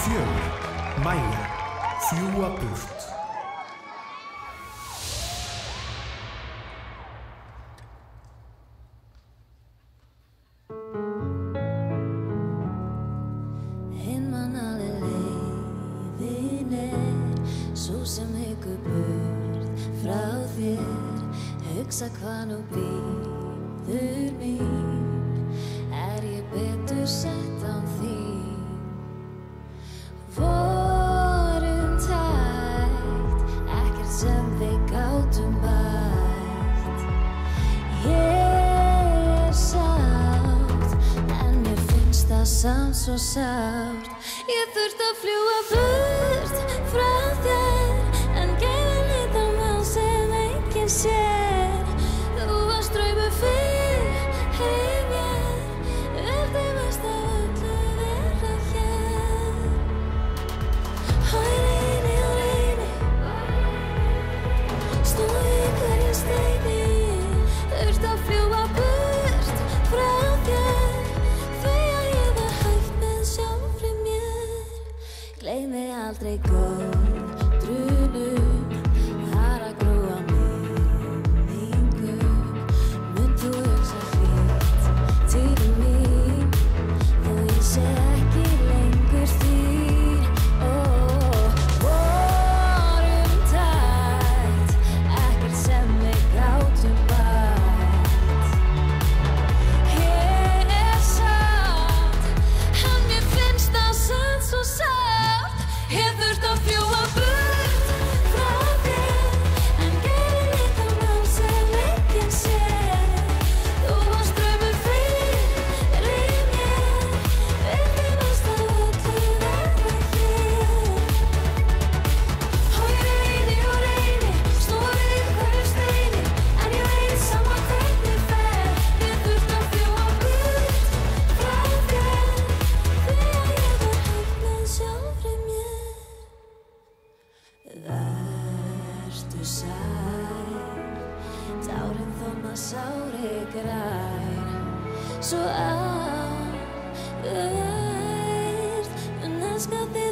4. Mæja, fljúga burt. Einmanaleg leiðin sú sem hyggur burt frá þér. Hugsa hvað nú bíður mín. Ég betur sett án þín. Vorum tætt, ekkert sem við gátum bætt. Ég sátt, en mér finnst það samt svo sárt. Ég þurfti að fljúga burt frá þér, en gefa litar má sem enginn sér. Þú varst draumur fyrir mér. Verði mest af öllu vera hér. Ég reyni, stóð í hverju steini. Þurfti að fljúga burt frá þér, því að ég var hægt með sjálfri mér. Gleymi aldrei góðrunum, þar að grúa minningum. Munt þú hugsa hlýtt til mín, þó ég sé ekki lengur þín. Vorum tætt, ekkert sem við gátum bætt. Ég sátt, en mér finnst það samt svo sárt. Ég þurfti að fljúga burt frá þér, en gefa litar má sem enginn sér. Þú varst draumur fyrir mér. Vildi mest af öllu vera hér. Ég reyni, stóð í hverju steini, en ég veit sama hvernig fer. Ég þurfti að fljúga burt frá þér, því að ég var hægt með sjálfri mér. Vertu sæl, tárin þóna sári grær. Svo átt, mun elska þig